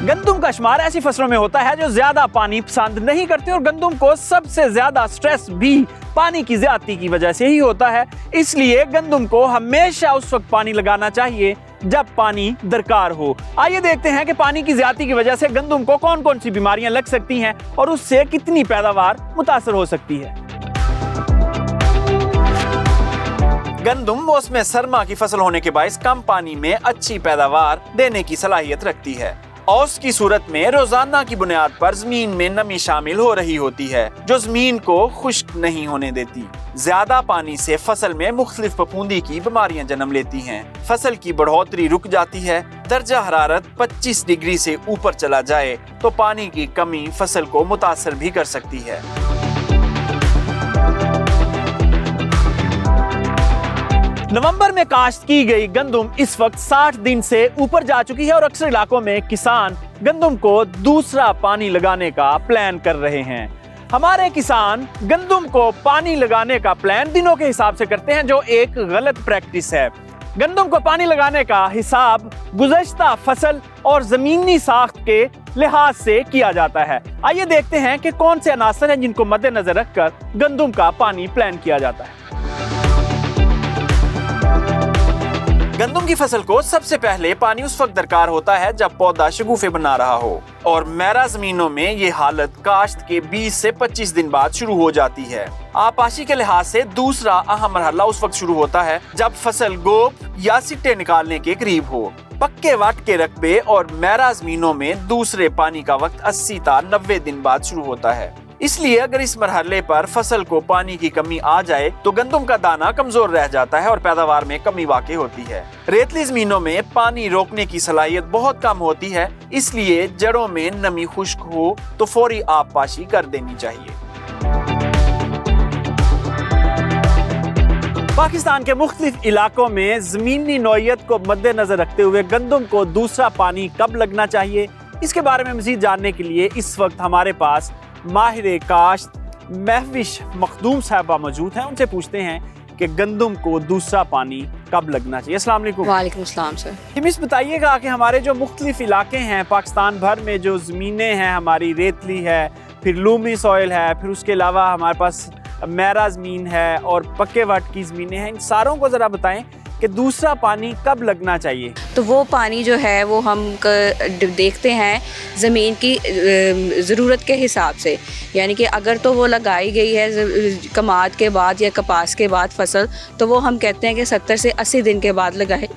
गंदम का शुमार ऐसी फसलों में होता है जो ज्यादा पानी पसंद नहीं करते और गंदम को सबसे ज्यादा स्ट्रेस भी पानी की ज्यादती की वजह से ही होता है। इसलिए गंदम को हमेशा उस वक्त पानी लगाना चाहिए जब पानी दरकार हो। आइए देखते हैं कि पानी की ज्यादती की वजह से गंदम को कौन कौन सी बीमारियां लग सकती हैं और उससे कितनी पैदावार मुतासर हो सकती है। गंदम मौसम सरमा की फसल होने के बायस कम पानी में अच्छी पैदावार देने की सलाहियत रखती है। औस की सूरत में रोजाना की बुनियाद पर जमीन में नमी शामिल हो रही होती है जो जमीन को खुश्क नहीं होने देती। ज्यादा पानी से फसल में मुख्तलिफ फफूंदी की बीमारियां जन्म लेती हैं। फसल की बढ़ोतरी रुक जाती है। दर्जा हरारत 25 डिग्री से ऊपर चला जाए तो पानी की कमी फसल को मुतासर भी कर सकती है। नवंबर में काश्त की गई गंदम इस वक्त 60 दिन से ऊपर जा चुकी है और अक्सर इलाकों में किसान गंदम को दूसरा पानी लगाने का प्लान कर रहे हैं। हमारे किसान गंदम को पानी लगाने का प्लान दिनों के हिसाब से करते हैं जो एक गलत प्रैक्टिस है। गंदम को पानी लगाने का हिसाब गुज़श्ता फसल और जमीनी साख्त के लिहाज से किया जाता है। आइए देखते हैं कि कौन से अनासर हैं जिनको मद्देनजर रखकर गंदम का पानी प्लान किया जाता है। गंदम की फसल को सबसे पहले पानी उस वक्त दरकार होता है जब पौधा शगुफे बना रहा हो और मैरा जमीनों में ये हालत काश्त के 20 से 25 दिन बाद शुरू हो जाती है। आपाशी के लिहाज से दूसरा अहम मरहला उस वक्त शुरू होता है जब फसल गोप या सिट्टे निकालने के करीब हो। पक्के वाट के रकबे और मैरा जमीनों में दूसरे पानी का वक्त 80 से 90 दिन बाद शुरू होता है। इसलिए अगर इस मरहले पर फसल को पानी की कमी आ जाए तो गंदम का दाना कमजोर रह जाता है और पैदावार में कमी वाक़ई होती है। रेतली जमीनों में पानी रोकने की सलाहियत बहुत कम होती है, इसलिए जड़ों में नमी खुश्क हो तो फौरी आबपाशी कर देनी चाहिए। पाकिस्तान के मुख्तलिफ इलाकों में जमीनी नौइयत को मद्देनजर रखते हुए गंदम को दूसरा पानी कब लगना चाहिए, इसके बारे में मजीद जानने के लिए इस वक्त हमारे पास माहिर काश्त महविश मखदूम साहबा मौजूद हैं। उनसे पूछते हैं कि गंदम को दूसरा पानी कब लगना चाहिए। अस्सलाम वालेकुम। वालेकुम अस्सलाम सर। मिस बताइएगा कि हमारे जो मुख्तलिफ इलाके हैं पाकिस्तान भर में, जो ज़मीनें हैं हमारी रेतली है, फिर लूमी सॉइल है, फिर उसके अलावा हमारे पास मैरा ज़मीन है और पक्के वट की ज़मीनें हैं, इन सारों को ज़रा बताएं कि दूसरा पानी कब लगना चाहिए। तो वो पानी जो है वो हम देखते हैं ज़मीन की ज़रूरत के हिसाब से, यानी कि अगर तो वो लगाई गई है कमाद के बाद या कपास के बाद फसल, तो वो हम कहते हैं कि 70 से 80 दिन के बाद लगाए,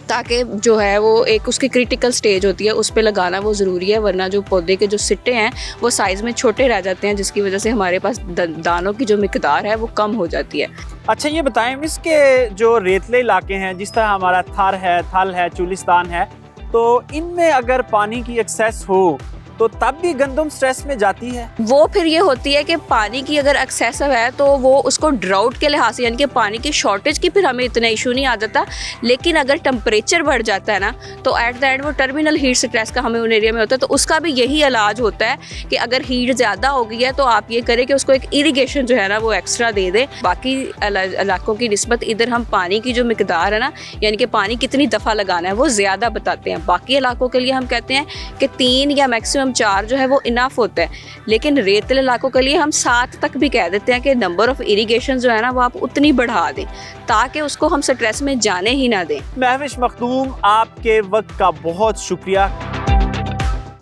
ताकि जो है वो एक उसकी क्रिटिकल स्टेज होती है उस पे लगाना वो ज़रूरी है, वरना जो पौधे के जो सिट्टे हैं वो साइज़ में छोटे रह जाते हैं जिसकी वजह से हमारे पास दानों की जो मिकदार है वो कम हो जाती है। अच्छा ये बताएं इसके जो रेतले इलाके हैं, जिस तरह हमारा थल है, चुलिस्तान है, तो इनमें अगर पानी की एक्सेस हो तो तब भी गंदम स्ट्रेस में जाती है। वो फिर ये होती है कि पानी की अगर एक्सेसिव है तो वो उसको ड्राउट के लिहाज से, यानी कि पानी की शॉर्टेज की फिर हमें इतना इशू नहीं आ जाता, लेकिन अगर टेम्परेचर बढ़ जाता है ना तो एट द एंड वो टर्मिनल हीट स्ट्रेस का हमें उन एरिया में होता है। तो उसका भी यही इलाज होता है कि अगर हीट ज़्यादा हो गई है तो आप ये करें कि उसको एक इरीगेशन जो है ना वो एक्स्ट्रा दे दें। बाकी इलाकों की निस्बत इधर हम पानी की जो मिकदार है ना, यानी कि पानी कितनी दफ़ा लगाना है, वो ज़्यादा बताते हैं। बाकी इलाकों के लिए हम कहते हैं कि 3 या मैक्सिमम 4 जो है वो इनफ होता है, लेकिन रेतले इलाकों के लिए हम 7 तक भी कह देते हैं कि नंबर ऑफ इरिगेशन जो है ना वो आप उतनी बढ़ा दें ताकि उसको हम स्ट्रेस में जाने ही ना दें। महविश मखदूम, आपके वक्त का बहुत शुक्रिया।